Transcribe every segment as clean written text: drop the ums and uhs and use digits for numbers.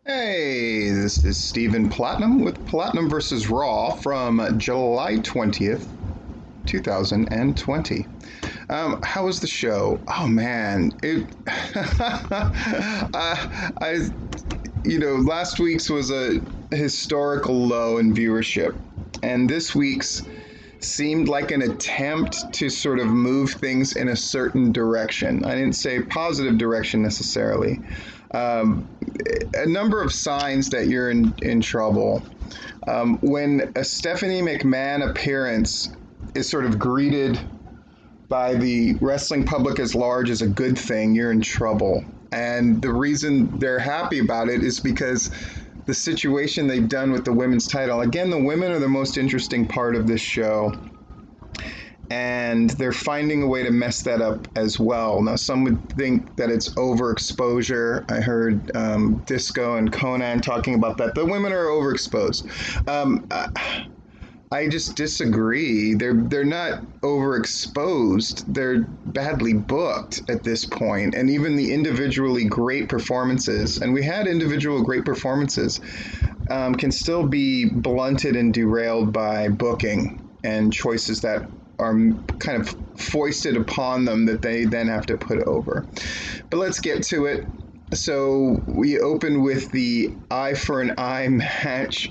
Hey, this is Stephen Platinum with Platinum versus Raw from July 20th, 2020. How was the show? Oh man, I, last week's was a historical low in viewership, and this week's seemed like an attempt to sort of move things in a certain direction. I didn't say positive direction necessarily. Um, a number of signs that you're in trouble. When a Stephanie McMahon appearance is sort of greeted by the wrestling public as large as a good thing, you're in trouble. And the reason they're happy about it is because the situation they've done with the women's title. Again, the women are the most interesting part of this show, and they're finding a way to mess that up as well. Now, some would think that it's overexposure. I heard Disco and Conan talking about that. The women are overexposed. I just disagree. They're not overexposed. They're badly booked at this point, and even the individually great performances, and we had individual great performances, can still be blunted and derailed by booking and choices that are kind of foisted upon them that they then have to put over. But let's get to it. So we open with the eye for an eye match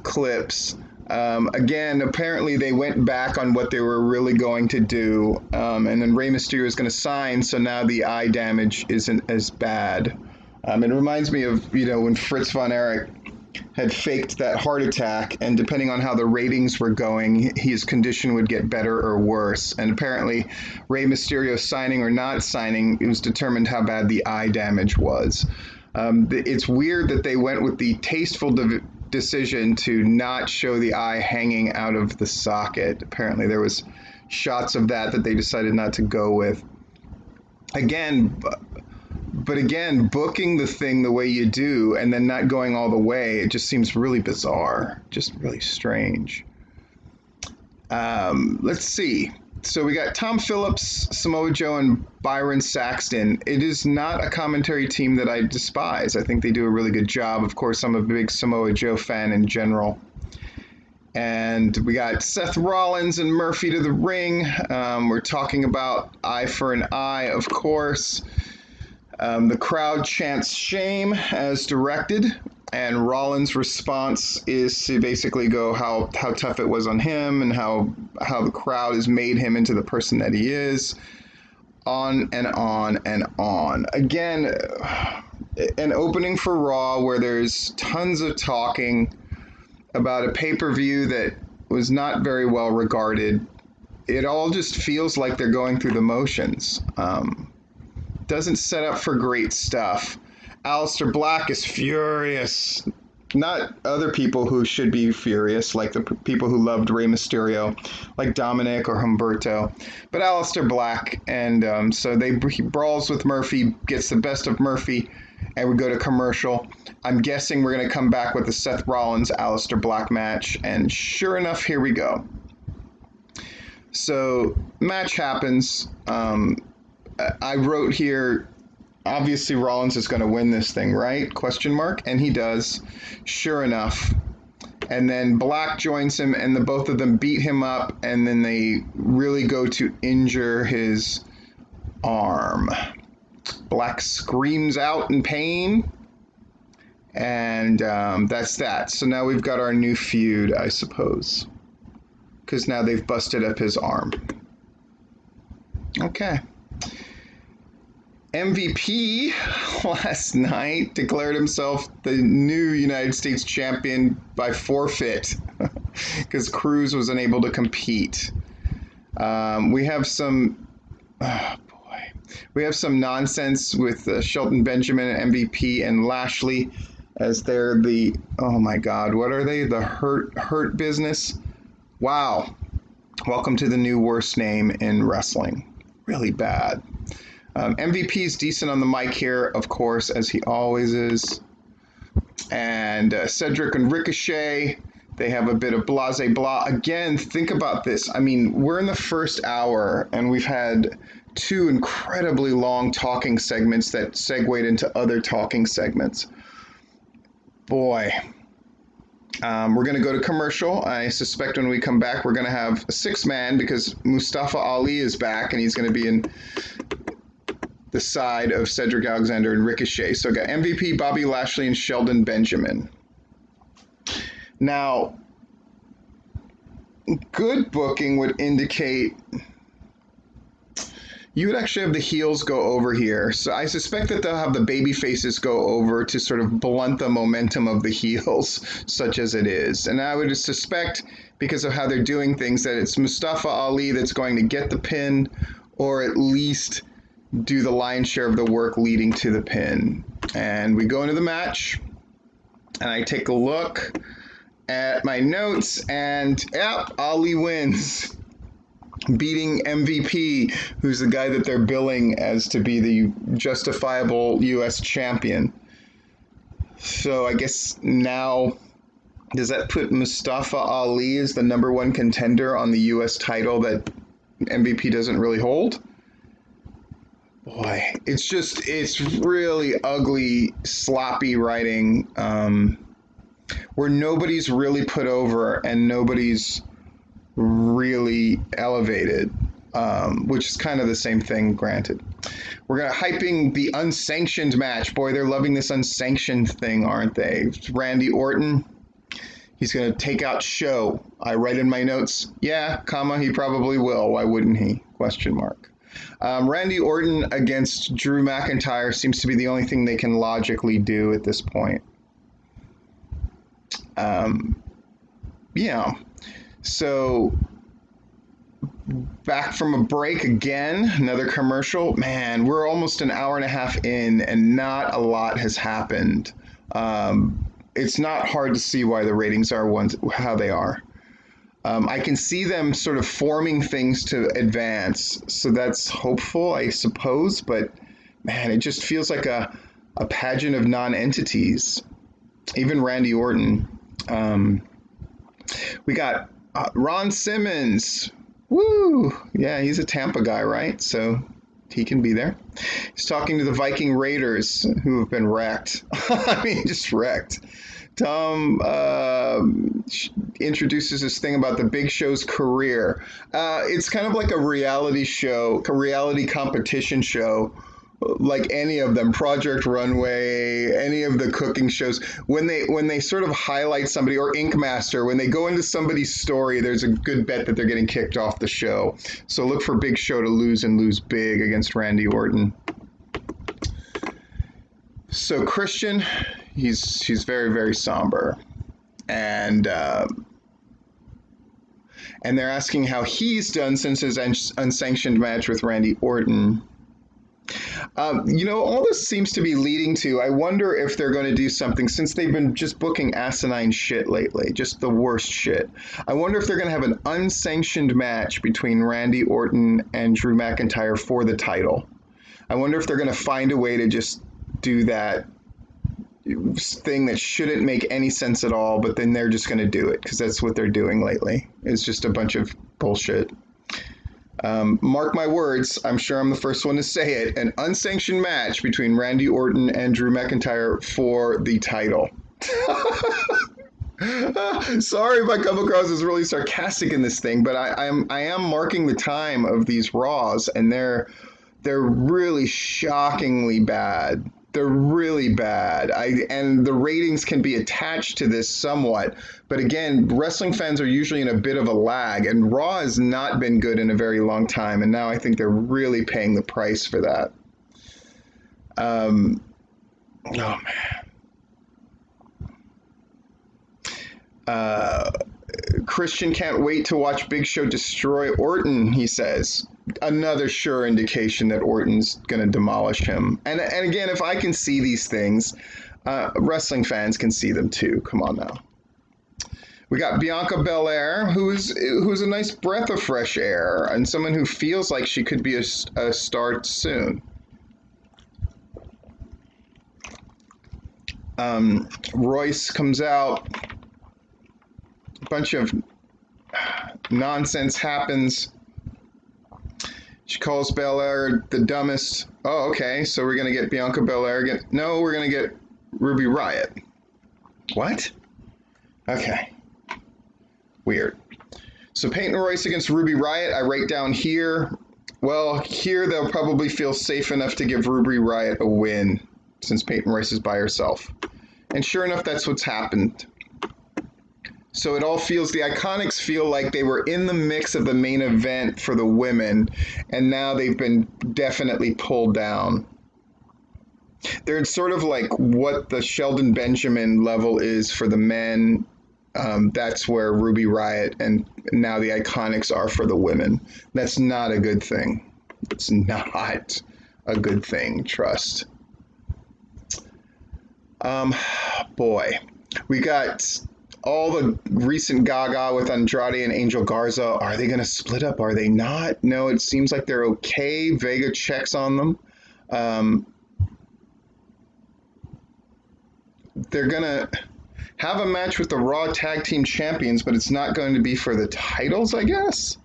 clips. Again, apparently they went back on what they were really going to do, and then Rey Mysterio is going to sign, so now the eye damage isn't as bad. It reminds me of, when Fritz von Erich had faked that heart attack, and depending on how the ratings were going, his condition would get better or worse. And apparently, Rey Mysterio signing or not signing, it was determined how bad the eye damage was. It's weird that they went with the tasteful decision to not show the eye hanging out of the socket. Apparently, there was shots of that they decided not to go with. But again, booking the thing the way you do and then not going all the way, it just seems really bizarre, just really strange. Let's see. So we got Tom Phillips, Samoa Joe, and Byron Saxton. It is not a commentary team that I despise. I think they do a really good job. Of course, I'm a big Samoa Joe fan in general. And we got Seth Rollins and Murphy to the ring. We're talking about eye for an eye, of course. The crowd chants shame as directed, and Rollins' response is to basically go how tough it was on him and how the crowd has made him into the person that he is, on and on and on. Again, an opening for Raw where there's tons of talking about a pay-per-view that was not very well regarded. It all just feels like they're going through the motions. Doesn't set up for great stuff. Aleister Black is furious. Not other people who should be furious, like the people who loved Rey Mysterio, like Dominic or Humberto, but Aleister Black. And so he brawls with Murphy, gets the best of Murphy, and we go to commercial. I'm guessing we're going to come back with the Seth Rollins Aleister Black match, and sure enough, here we go. So match happens. I wrote here, obviously Rollins is going to win this thing, right? Question mark. And he does, sure enough. And then Black joins him, and the both of them beat him up, and then they really go to injure his arm. Black screams out in pain, and that's that. So now we've got our new feud, I suppose, because now they've busted up his arm. Okay. MVP last night declared himself the new United States champion by forfeit because Cruz was unable to compete. We have some nonsense with Shelton Benjamin, MVP, and Lashley as they're oh my God, what are they? The Hurt Business? Wow. Welcome to the new worst name in wrestling. Really bad. MVP's decent on the mic here, of course, as he always is. And Cedric and Ricochet, they have a bit of blase blah. Again, think about this. I mean, we're in the first hour, and we've had two incredibly long talking segments that segued into other talking segments. Boy. We're going to go to commercial. I suspect when we come back, we're going to have a six-man because Mustafa Ali is back and he's going to be in the side of Cedric Alexander and Ricochet. So I got MVP, Bobby Lashley, and Sheldon Benjamin. Now, good booking would indicate you would actually have the heels go over here. So I suspect that they'll have the baby faces go over to sort of blunt the momentum of the heels, such as it is. And I would suspect, because of how they're doing things, that it's Mustafa Ali that's going to get the pin, or at least do the lion's share of the work leading to the pin. And we go into the match, and I take a look at my notes, and yep, Ali wins, beating MVP, who's the guy that they're billing as to be the justifiable U.S. champion. So I guess now, does that put Mustafa Ali as the number one contender on the U.S. title that MVP doesn't really hold? Boy, it's really ugly, sloppy writing, where nobody's really put over and nobody's really elevated, which is kind of the same thing, granted. We're gonna hyping the unsanctioned match. Boy, they're loving this unsanctioned thing, aren't they? Randy Orton, he's gonna take out Show. I write in my notes, yeah, comma, he probably will. Why wouldn't he? Question mark. Randy Orton against Drew McIntyre seems to be the only thing they can logically do at this point. Yeah. So, back from a break again, another commercial. Man, we're almost an hour and a half in, and not a lot has happened. It's not hard to see why the ratings are how they are. I can see them sort of forming things to advance, so that's hopeful, I suppose. But man, it just feels like a pageant of non-entities. Even Randy Orton. We got Ron Simmons. Woo! Yeah, he's a Tampa guy, right? So he can be there. He's talking to the Viking Raiders, who have been wrecked. I mean, just wrecked. Tom introduces this thing about the Big Show's career. It's kind of like a reality show, a reality competition show, like any of them, Project Runway, any of the cooking shows. When they sort of highlight somebody, or Ink Master, when they go into somebody's story, there's a good bet that they're getting kicked off the show. So look for Big Show to lose, and lose big, against Randy Orton. So Christian, he's very, very somber, and they're asking how he's done since his unsanctioned match with Randy Orton. All this seems to be leading to, I wonder if they're going to do something, since they've been just booking asinine shit lately, just the worst shit. I wonder if they're going to have an unsanctioned match between Randy Orton and Drew McIntyre for the title. I wonder if they're going to find a way to just do that thing that shouldn't make any sense at all, but then they're just going to do it, because that's what they're doing lately. It's just a bunch of bullshit. Mark my words, I'm sure I'm the first one to say it, an unsanctioned match between Randy Orton and Drew McIntyre for the title. Sorry if I come across as really sarcastic in this thing, but I am marking the time of these Raws, and they're really shockingly bad. They're really bad. And the ratings can be attached to this somewhat. But again, wrestling fans are usually in a bit of a lag, and Raw has not been good in a very long time. And now I think they're really paying the price for that. Oh, man. Christian can't wait to watch Big Show destroy Orton, he says. Another sure indication that Orton's going to demolish him. And again, if I can see these things, wrestling fans can see them too. Come on now. We got Bianca Belair, who's a nice breath of fresh air, and someone who feels like she could be a star soon. Royce comes out. A bunch of nonsense happens. She calls Belair the dumbest. Oh, okay, so we're going to get Bianca Belair again. No, we're going to get Ruby Riott. What? Okay. Weird. So Peyton Royce against Ruby Riott, I write down here. Well, here they'll probably feel safe enough to give Ruby Riott a win since Peyton Royce is by herself. And sure enough, that's what's happened. So it all feels, the Iconics feel like they were in the mix of the main event for the women, and now they've been definitely pulled down. They're sort of like what the Sheldon Benjamin level is for the men. That's where Ruby Riott and now the Iconics are for the women. That's not a good thing. It's not a good thing, trust. Boy, we got all the recent Gaga with Andrade and Angel Garza. Are they going to split up? Are they not? No, it seems like they're okay. Vega checks on them. They're going to have a match with the Raw Tag Team Champions, but it's not going to be for the titles, I guess.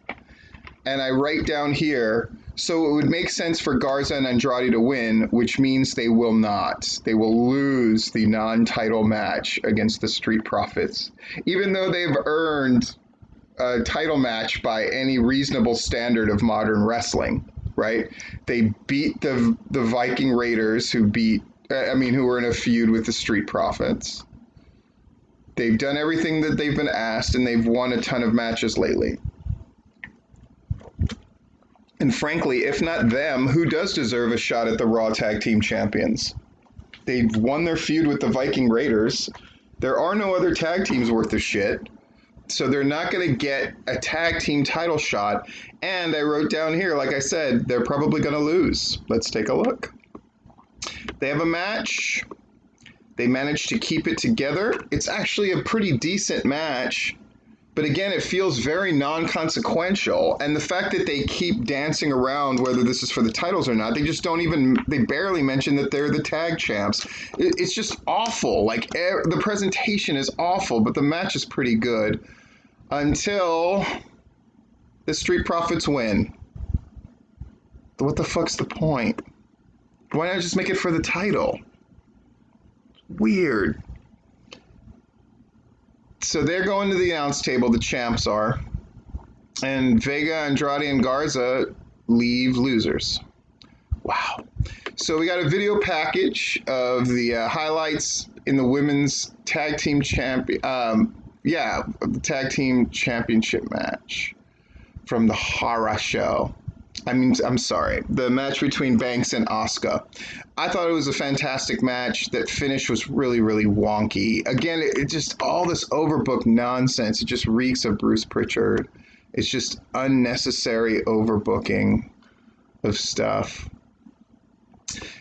And I write down here, so it would make sense for Garza and Andrade to win, which means they will not. They will lose the non-title match against the Street Profits, even though they've earned a title match by any reasonable standard of modern wrestling, right? They beat the Viking Raiders, who were in a feud with the Street Profits. They've done everything that they've been asked, and they've won a ton of matches lately. And frankly, if not them, who does deserve a shot at the Raw Tag Team Champions? They've won their feud with the Viking Raiders. There are no other tag teams worth of shit. So they're not going to get a tag team title shot. And I wrote down here, like I said, they're probably going to lose. Let's take a look. They have a match. They managed to keep it together. It's actually a pretty decent match. But again, it feels very non-consequential. And the fact that they keep dancing around whether this is for the titles or not, they barely mention that they're the tag champs. It's just awful. Like, the presentation is awful, but the match is pretty good. Until the Street Profits win. What the fuck's the point? Why not just make it for the title? Weird. So they're going to the announce table, the champs are, and Vega, Andrade, and Garza leave losers. Wow. So we got a video package of the highlights in the women's tag team the tag team championship match from the Hara show. I'm sorry, the match between Banks and Asuka. I thought it was a fantastic match. That finish was really, really wonky. Again, it just, all this overbooked nonsense. It just reeks of Bruce Pritchard. It's just unnecessary overbooking of stuff.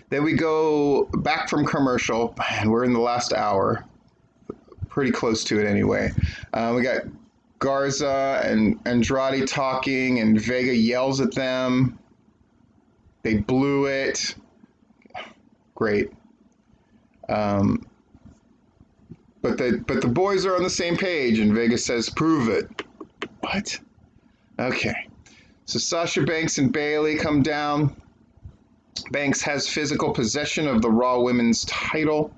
Then we go back from commercial, and we're in the last hour. Pretty close to it anyway. We got Garza and Andrade talking, and Vega yells at them. They blew it. Great. But the boys are on the same page, and Vega says, "Prove it." What? Okay. So Sasha Banks and Bayley come down. Banks has physical possession of the Raw Women's title,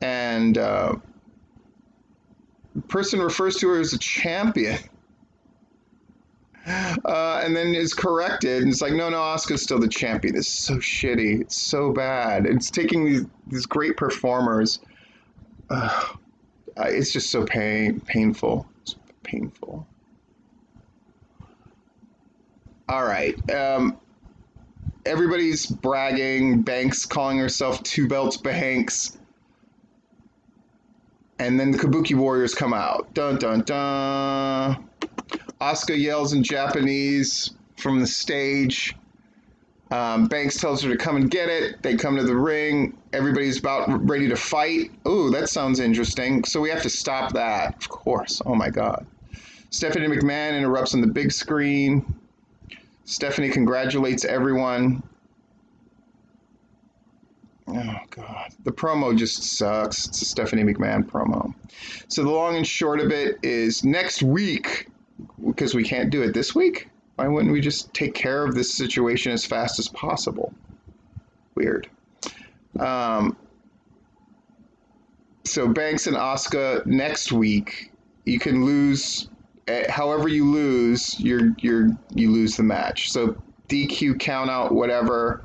and the person refers to her as a champion, and then is corrected, and it's like, no, Asuka's still the champion. This is so shitty. It's so bad. It's taking these great performers. It's just so painful. It's painful. All right. Everybody's bragging. Banks calling herself Two Belts Banks. And then the Kabuki Warriors come out. Dun, dun, dun. Asuka yells in Japanese from the stage. Banks tells her to come and get it. They come to the ring. Everybody's about ready to fight. Ooh, that sounds interesting. So we have to stop that, of course. Oh, my God. Stephanie McMahon interrupts on the big screen. Stephanie congratulates everyone. Oh, God. The promo just sucks. It's a Stephanie McMahon promo. So the long and short of it is next week, because we can't do it this week, why wouldn't we just take care of this situation as fast as possible? Weird. So Banks and Asuka next week, you can lose. However you lose, you lose the match. So DQ, count out, whatever.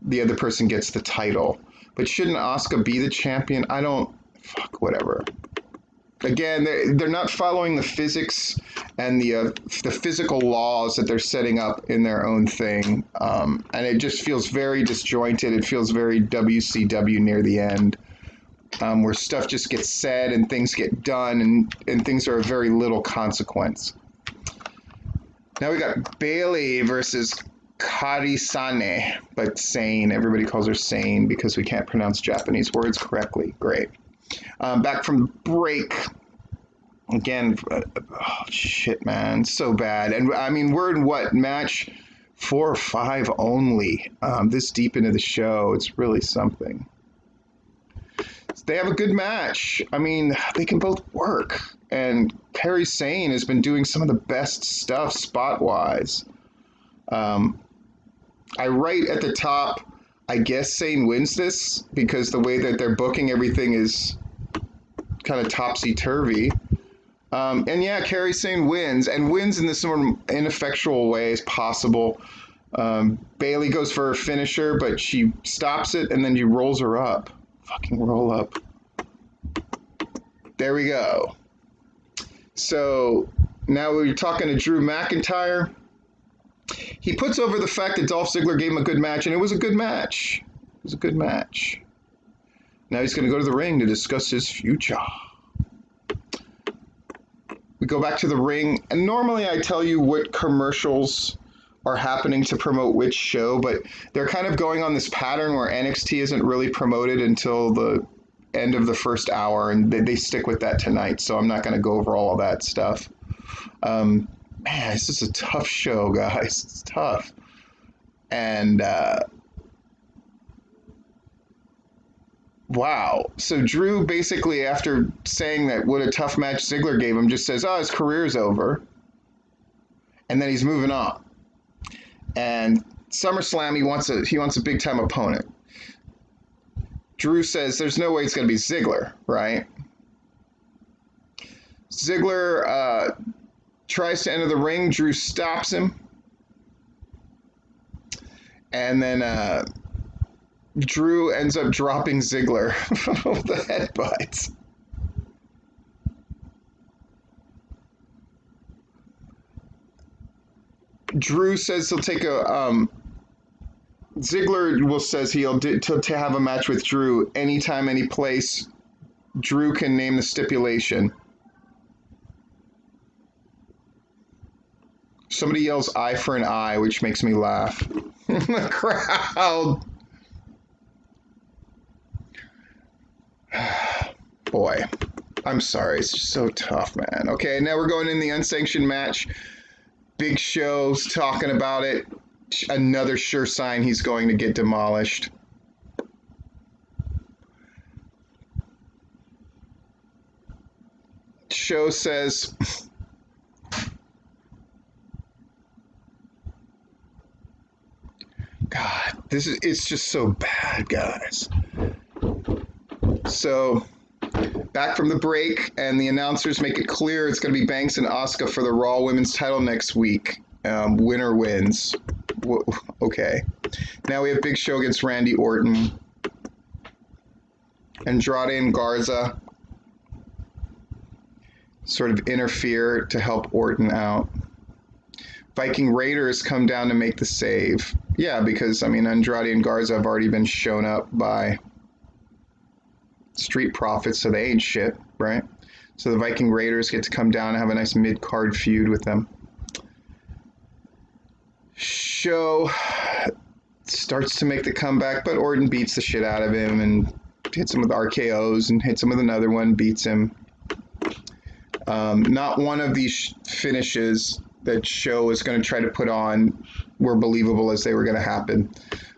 The other person gets the title. But shouldn't Asuka be the champion? I don't. Fuck, whatever. Again, they're not following the physics and the physical laws that they're setting up in their own thing, and it just feels very disjointed. It feels very WCW near the end, where stuff just gets said and things get done, and things are of very little consequence. Now we got Bailey versus Kari Sane, but Sane. Everybody calls her Sane because we can't pronounce Japanese words correctly. Great. Back from break. Again, oh, shit, man. So bad. And I mean, we're in what, match 4 or 5 only this deep into the show. It's really something. They have a good match. I mean, they can both work. And Kairi Sane has been doing some of the best stuff spot-wise. I write at the top, I guess Sane wins this because the way that they're booking everything is kind of topsy-turvy. And yeah, Kairi Sane wins, and wins in this sort of ineffectual way as possible. Bailey goes for her finisher, but she stops it, and then she rolls her up. Fucking roll up. There we go. So now we're talking to Drew McIntyre. He puts over the fact that Dolph Ziggler gave him a good match, and it was a good match. It was a good match. Now he's going to go to the ring to discuss his future. We go back to the ring, and normally I tell you what commercials are happening to promote which show, but they're kind of going on this pattern where NXT isn't really promoted until the end of the first hour, and they stick with that tonight, so I'm not going to go over all of that stuff. Man, this is a tough show, guys. It's tough. And wow. So Drew basically, after saying that what a tough match Ziggler gave him, just says, oh, his career's over. And then he's moving on. And SummerSlam, he wants a big time opponent. Drew says there's no way it's going to be Ziggler, right? Ziggler tries to enter the ring. Drew stops him. And then Drew ends up dropping Ziggler with the headbutts. Drew says he'll take a Ziggler says he'll to have a match with Drew anytime, any place. Drew can name the stipulation. Somebody yells eye for an eye, which makes me laugh. The crowd. Boy, I'm sorry. It's just so tough, man. Okay, now we're going in the unsanctioned match. Big Show's talking about it. Another sure sign he's going to get demolished. Show says, God, it's just so bad, guys. So, back from the break, and the announcers make it clear it's going to be Banks and Asuka for the Raw Women's title next week. Winner wins. Okay. Now we have Big Show against Randy Orton. Andrade and Garza sort of interfere to help Orton out. Viking Raiders come down to make the save. Yeah, because, I mean, Andrade and Garza have already been shown up by Street Profits, so they ain't shit, right? So the Viking Raiders get to come down and have a nice mid-card feud with them. Show starts to make the comeback, but Orton beats the shit out of him and hits him with RKOs and hits him with another one, beats him. Not one of these finishes that Show was going to try to put on were believable as they were going to happen.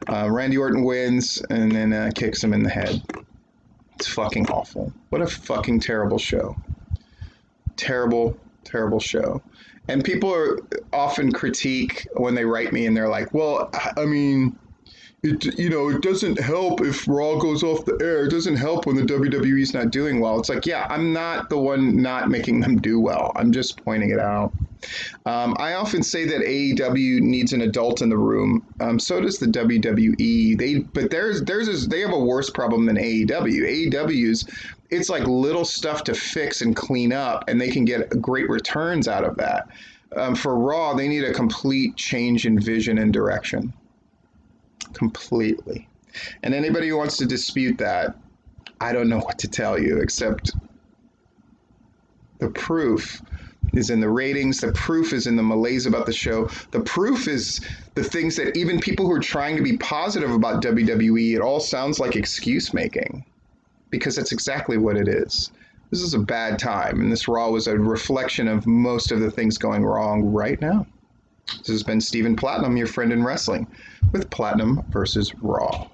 Randy Orton wins and then kicks him in the head. It's fucking awful. What a fucking terrible show. Terrible, terrible show. And people are often critique when they write me and they're like, well, I mean, it doesn't help if Raw goes off the air. It doesn't help when the WWE's not doing well. It's like, yeah, I'm not the one not making them do well. I'm just pointing it out. I often say that AEW needs an adult in the room. So does the WWE. They have a worse problem than AEW. AEW's, it's like little stuff to fix and clean up, and they can get great returns out of that. For Raw, they need a complete change in vision and direction. Completely. And anybody who wants to dispute that, I don't know what to tell you, except the proof is in the ratings. The proof is in the malaise about the show. The proof is the things that even people who are trying to be positive about WWE, it all sounds like excuse making, because that's exactly what it is. This is a bad time, and this Raw was a reflection of most of the things going wrong right now. This has been Stephen Platinum, your friend in wrestling, with Platinum versus Raw.